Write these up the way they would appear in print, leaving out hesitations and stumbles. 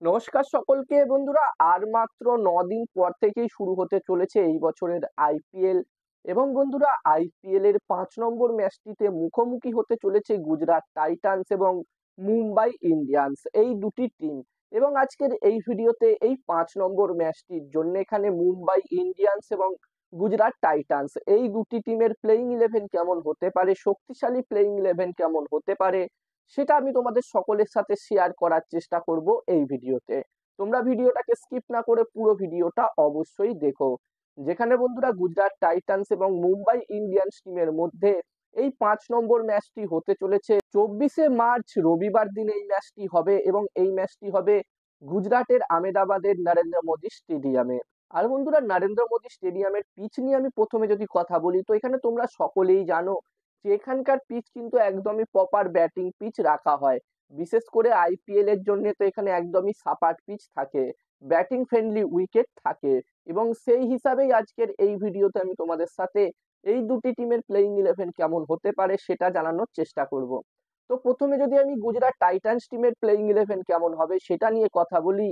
নমস্কার সকলকে বন্ধুরা। আর মাত্র 9 দিন পর থেকেই শুরু হতে চলেছে এই বছরের আইপিএল। এবং বন্ধুরা, আইপিএল এর 5 নম্বর ম্যাচটিতে মুখোমুখি হতে চলেছে গুজরাট টাইটান্স এবং মুম্বাই ইন্ডিয়ান্স, এই দুটি টিম। এবং আজকের এই ভিডিওতে এই 5 নম্বর ম্যাচটির জন্য এখানে মুম্বাই ইন্ডিয়ান্স এবং গুজরাট টাইটান্স এই দুটি টিমের প্লেইং ইলেভেন কেমন হতে পারে, শক্তিশালী প্লেইং ইলেভেন কেমন হতে পারে, সেটা আমি তোমাদের সকলের সাথে শেয়ার করার চেষ্টা করব এই ভিডিওতে। তোমরা ভিডিওটাকে স্কিপ না করে পুরো ভিডিওটা অবশ্যই দেখো। যেখানে বন্ধুরা গুজরাট টাইটান্স এবং মুম্বাই ইন্ডিয়ান্স টিমের মধ্যে এই 5 নম্বর ম্যাচটি হতে চলেছে 24শে মার্চ রবিবার দিন এই ম্যাচটি হবে, এবং এই ম্যাচটি হবে গুজরাটের আহমেদাবাদের নরেন্দ্র মোদী স্টেডিয়ামে। আর বন্ধুরা, নরেন্দ্র মোদী স্টেডিয়ামের পিচ নিয়ে আমি প্রথমে যদি কথা বলি, তো এখানে তোমরা সকলেই জানো যে এখানকার পিচ কিন্তু একদমই প্রপার ব্যাটিং পিচ রাখা হয়। বিশেষ করে আইপিএল এর জন্য তো এখানে একদমই সাপাট পিচ থাকে, ব্যাটিং ফ্রেন্ডলি উইকেট থাকে। এবং সেই হিসাবেই আজকের এই ভিডিওতে আমি তোমাদের সাথে এই দুটি টিমের প্লেইং ইলেভেন কেমন হতে পারে সেটা জানানোর চেষ্টা করব। তো প্রথমে যদি আমি গুজরাট টাইটান্স টিমের প্লেইং ইলেভেন কেমন হবে সেটা নিয়ে কথা বলি,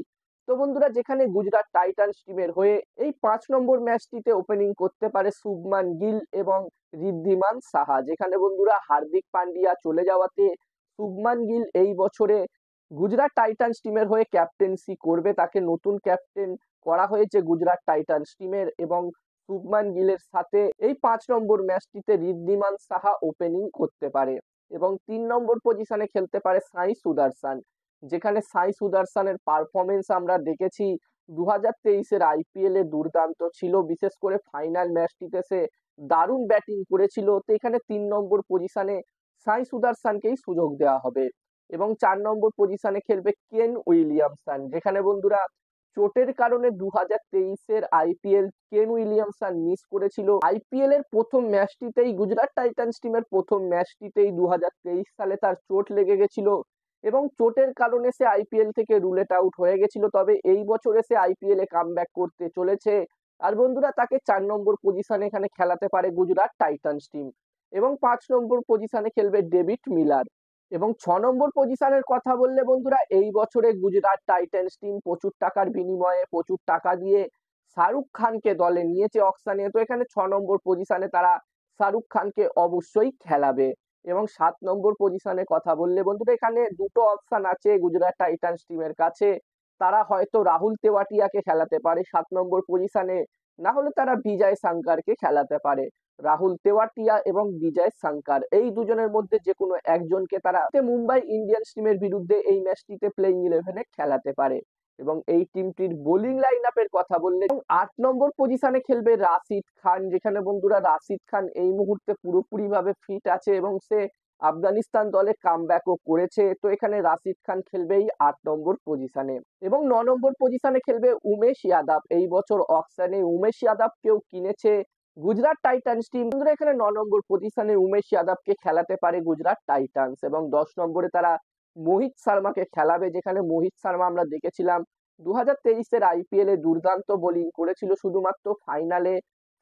তো বন্ধুরা, যেখানে গুজরাট টাইটান্স টিমের হয়ে এই 5 নম্বর ম্যাচটিতে ওপেনিং করতে পারে শুভমান গিল এবং ঋদ্ধিমান সাহা। যেখানে বন্ধুরা হার্দিক পান্ডিয়া চলে যাওয়াতে শুভমান গিল এই বছরে গুজরাট টাইটান্স টিমের হয়ে ক্যাপ্টেন্সি করবে, তাকে নতুন ক্যাপ্টেন করা হয়েছে গুজরাট টাইটান্স টিমের। এবং শুভমান গিলের সাথে এই 5 নম্বর ম্যাচটিতে ঋদ্ধিমান সাহা ওপেনিং করতে পারে। এবং 3 নম্বর পজিশনে খেলতে পারে সাই সুদর্শন। যেখানে সাই সুদর্শনের পারফরমেন্স আমরা দেখেছি 2023-এর আইপিএল এ দুর্দান্ত ছিল, বিশেষ করে ফাইনাল ম্যাচটিতে সে দারুণ ব্যাটিং করেছিল। তো এখানে 3 নম্বর পজিশনে সাই সুদর্শনকেই সুযোগ দেওয়া হবে। এবং 4 নম্বর পজিশনে খেলবে কেন উইলিয়ামসন। যেখানে বন্ধুরা চোটের কারণে 2023-এর আইপিএল কেন উইলিয়ামসন মিস করেছিল। আইপিএল এর প্রথম ম্যাচটিতেই গুজরাট টাইটান্স টিমের প্রথম ম্যাচটিতেই 2023 সালে তার চোট লেগে গেছিল, এবং চোটের কারণে সে আইপিএল থেকে রুলেট আউট হয়ে গেছিল। তবে এই বছরে সে আইপিএল এ কামব্যাক করতে চলেছে। আর বন্ধুরা, তাকে 4 নম্বর পজিশনে এখানে খেলাতে পারে গুজরাট টাইটান্স টিম। এবং 5 নম্বর পজিশনে খেলবে ডেভিড মিলার। এবং 6 নম্বর পজিশনের কথা বললে বন্ধুরা, এই বছরে গুজরাট টাইটান্স টিম প্রচুর টাকার বিনিময়ে প্রচুর টাকা দিয়ে শাহরুখ খানকে দলে নিয়েছে অকশনে। তো এখানে 6 নম্বর পজিশনে তারা শাহরুখ খানকে অবশ্যই খেলাবে। এবং 7 নম্বর পজিশনে কথা বললে বন্ধুরা, এখানে দুটো অপশন আছে গুজরাট টাইটান্স টিমের কাছে। তারা হয়তো রাহুল তেওয়াটিয়াকে খেলাতে পারে 7 নম্বর পজিশনে, না হলে তারা বিজয় শঙ্করকে খেলাতে পারে। রাহুল তেওয়াটিয়া এবং বিজয় শঙ্কর এই দুজনের মধ্যে যে কোনো একজনকে তারা মুম্বাই ইন্ডিয়ান্স টিমের বিরুদ্ধে এই ম্যাচটিতে প্লেইং ইলেভেনে খেলাতে পারে। এবং এই টিমটির বোলিং লাইন আপের কথা বললে 8 নম্বর পজিশনে খেলবে রাশিদ খান। যেখানে বন্ধুরা রাশিদ খান এই মুহূর্তে পুরোপুরি ভাবে ফিট আছে এবং সে আফগানিস্তান দলে কামব্যাকও করেছে। তো এখানে রাশিদ খান খেলবে এই 8 নম্বর পজিশনে। এবং 9 নম্বর পজিশনে খেলবে উমেশ যাদব। এই বছর অকশনে উমেশ যাদবকেও কিনেছে গুজরাট টাইটান্স টিম। বন্ধুরা, এখানে 9 নম্বর পজিশনে উমেশ যাদবকে খেলাতে পারে গুজরাট টাইটান্স। এবং 10 নম্বরে তারা মোহিত শর্মাকে খেলাবে। যেখানে মোহিত শর্মা আমরা দেখেছিলাম 2023-এর আইপিএল এ দুর্দান্ত বোলিং করেছিল, শুধুমাত্র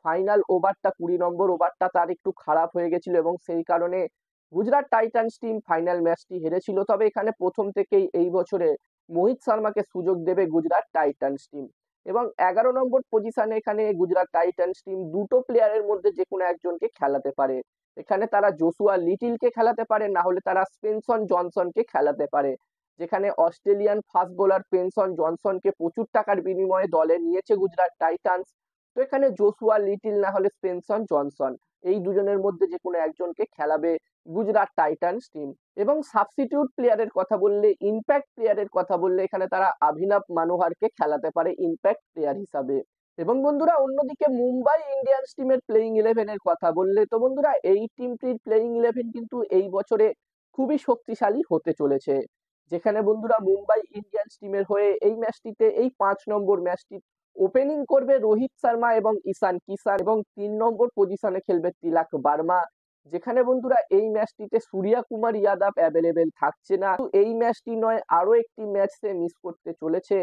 ফাইনাল ওভারটা 20 নম্বর ওভারটা তার একটু খারাপ হয়ে গেছিল, এবং সেই কারণে গুজরাট টাইটান্স টিম ফাইনাল ম্যাচটি হেরেছিল। তবে এখানে প্রথম থেকেই এই বছরে মোহিত শর্মাকে সুযোগ দেবে গুজরাট টাইটান্স টিম। এবং 11 নম্বর পজিশনে এখানে গুজরাট টাইটান্স টিম দুটো প্লেয়ারের মধ্যে যে কোনো একজনকে খেলাতে পারে। এখানে তারা জোশুয়া লিটিলকে খেলাতে পারে, না হলে তারা স্পেনসন জনসনকে খেলাতে পারে। যেখানে অস্ট্রেলিয়ান ফাস্ট বোলার স্পেনসন জনসনকে প্রচুর টাকার বিনিময়ে দলে নিয়েছে গুজরাট টাইটান্স। তো এখানে জোশুয়া লিটিল না হলে স্পেনসন জনসন এই দুজনের মধ্যে যে কোনো একজনকে খেলাবে গুজরাট টাইটান্স টিম। এবং সাবস্টিটিউট প্লেয়ারের কথা বললে, ইম্প্যাক্ট প্লেয়ারের কথা বললে এখানে তারা অভিনব মনোহরকে খেলাতে পারে ইম্প্যাক্ট প্লেয়ার হিসাবে। এবং বন্ধুরা, অন্যদিকে মুম্বাই ইন্ডিয়ান্স টিমের প্লেইং ইলেভেনের কথা বললে, তো বন্ধুরা এই টিমটির প্লেইং ইলেভেন কিন্তু এই বছরে খুবই শক্তিশালী হতে চলেছে। যেখানে বন্ধুরা মুম্বাই ইন্ডিয়ান্স টিমের হয়ে এই ম্যাচটিতে এই 5 নম্বর ম্যাচটি ওপেনিং করবে রোহিত শর্মা এবং ঈশান কিষান। এবং 3 নম্বর পজিশনে খেলবে তিলক বর্মা। যেখানে বন্ধুরা এই ম্যাচটিতে সূর্যা কুমার যাদব অ্যাভেলেবেল থাকছে না। এই ম্যাচটি নয়, আরো একটি ম্যাচ সে মিস করতে চলেছে।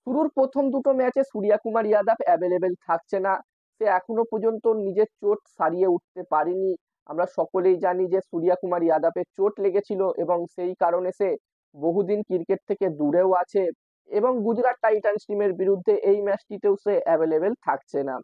শুরুর প্রথম দুটো ম্যাচে সূর্যা কুমার যাদব অ্যাভেলেবেল থাকছে না, সে এখনো পর্যন্ত নিজের চোট সারিয়ে উঠতে পারেনি। আমরা সকলেই জানি যে সূর্যা কুমার যাদবের চোট লেগেছিল এবং সেই কারণে সে বহুদিন ক্রিকেট থেকে দূরেও আছে। এবং গুজরাট টাইটান্স টিমের বিরুদ্ধে এই ম্যাচটিতেও সে অ্যাভেলেবেল থাকছে না।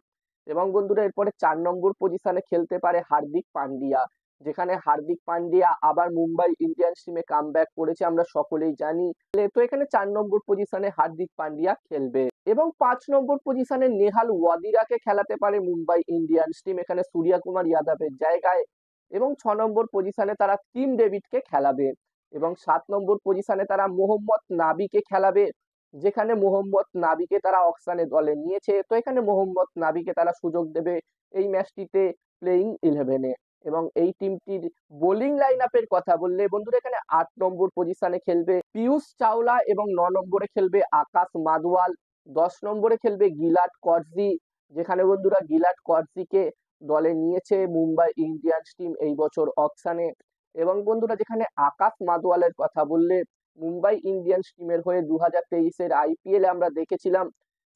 এবং বন্ধুরা এরপরে 4 নম্বর পজিশনে খেলতে পারে হার্দিক পান্ডিয়া, যেখানে হার্দিক পান্ডিয়া আবার মুম্বাই ইন্ডিয়ান্স টিমে কামব্যাক করেছে আমরা সকলেই জানি। তো এখানে 4 নম্বর পজিশনে হার্দিক পান্ডিয়া খেলবে এবং 5 নম্বর পজিশনে নেহাল ওয়াদিরাকে খেলাতে পারে মুম্বাই ইন্ডিয়ান্স টিম এখানে সূর্য কুমার যাদবের জায়গায়। এবং 6 নম্বর পজিশনে তারা টিম ডেভিডকে খেলাবে এবং 7 নম্বর পজিশনে তারা মোহাম্মদ নাবিকে খেলাবে, যেখানে মোহাম্মদ নাবিকে তারা অকশনে দলে নিয়েছে। তো এখানে মোহাম্মদ নাবিকে তারা সুযোগ দেবে এই ম্যাচটিতে প্লেইং 11-এ। এবং এই টিমটির বোলিং লাইন আপের কথা বললে বন্ধুরা এখানে 8 নম্বর পজিশনে খেলবে পীয়ূষ চাওলা এবং 9 নম্বরে খেলবে আকাশ মাদওয়াল, 10 নম্বরে খেলবে গিলাট কর্জি, যেখানে বন্ধুরা গিলাট কর্জিকে দলে নিয়েছে মুম্বাই ইন্ডিয়ান্স টিম এই বছর অকশনে। এবং বন্ধুরা যেখানে আকাশ মাদওয়ালের কথা বললে মুম্বাই ইন্ডিয়ান্স টিমের হয়ে 2023-এর আইপিএল আমরা দেখেছিলাম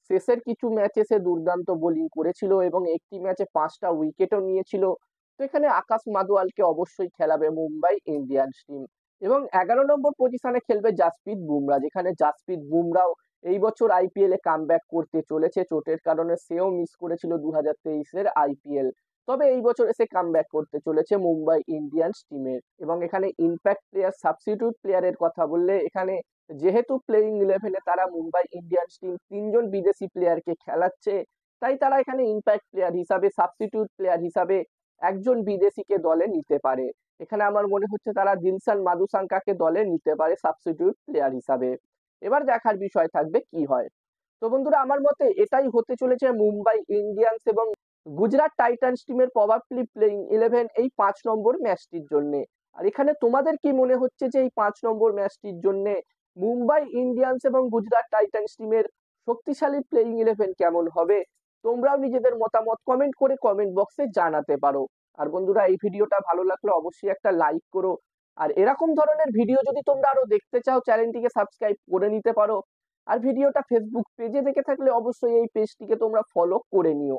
শেষের কিছু ম্যাচে সে দুর্দান্ত বোলিং করেছিল এবং একটি ম্যাচে 5টা উইকেটও নিয়েছিল। তো এখানে আকাশ মাদওয়ালকে অবশ্যই খেলাবে মুম্বাই ইন্ডিয়ান্স টিম। এবং 11 নম্বর পজিশনে খেলবে জাসপ্রীত বুমরা, যেখানে জাসপ্রীত বুমরাও এই বছর আইপিএল এ কামব্যাক করতে চলেছে। চোটের কারণে সেও মিস করেছিল 2023-এর আইপিএল, তবে এই বছর এসে কামব্যাক করতে চলেছে মুম্বাই ইন্ডিয়ান্স টিমের। এবং এখানে ইম্প্যাক্ট প্লেয়ার সাবস্টিটিউট প্লেয়ারের কথা বললে এখানে যেহেতু প্লেইং 11-এ তারা মুম্বাই ইন্ডিয়ান্স টিম 3জন বিদেশি প্লেয়ারকে খেলাচ্ছে, তাই তারা এখানে ইম্প্যাক্ট প্লেয়ার হিসাবে সাবস্টিটিউট প্লেয়ার হিসাবে একজন বিদেশিকে দলে নিতে পারে। এখানে আমার মনে হচ্ছে তারা দিলশান মাদুসাঙ্কাকে দলে নিতে পারে সাবস্টিটিউট প্লেয়ার হিসাবে। এবার দেখার বিষয় থাকবে কি হয়। তো বন্ধুরা আমার মতে এটাই হতে চলেছে মুম্বাই ইন্ডিয়ান্স এবং গুজরাট টাইটান্স টিমের প্রবাবলি প্লেইং 11 এই 5 নম্বর ম্যাচটির জন্য। আর এখানে তোমাদের কি মনে হচ্ছে যে এই 5 নম্বর ম্যাচটির জন্য মুম্বাই ইন্ডিয়ান্স এবং গুজরাট টাইটান্স টিমের শক্তিশালী প্লেইং 11 কেমন হবে? তোমরাও নিজেদের মতামত কমেন্ট করে কমেন্ট বক্সে জানাতে পারো। আর বন্ধুরা এই ভিডিওটা ভালো লাগলে অবশ্যই একটা লাইক করো। আর এরকম ধরনের ভিডিও যদি তোমরা আরো দেখতে চাও চ্যানেলটিকে সাবস্ক্রাইব করে নিতে পারো। আর ভিডিওটা ফেসবুক পেজে দেখে থাকলে অবশ্যই এই পেজটিকে তোমরা ফলো করে নিও।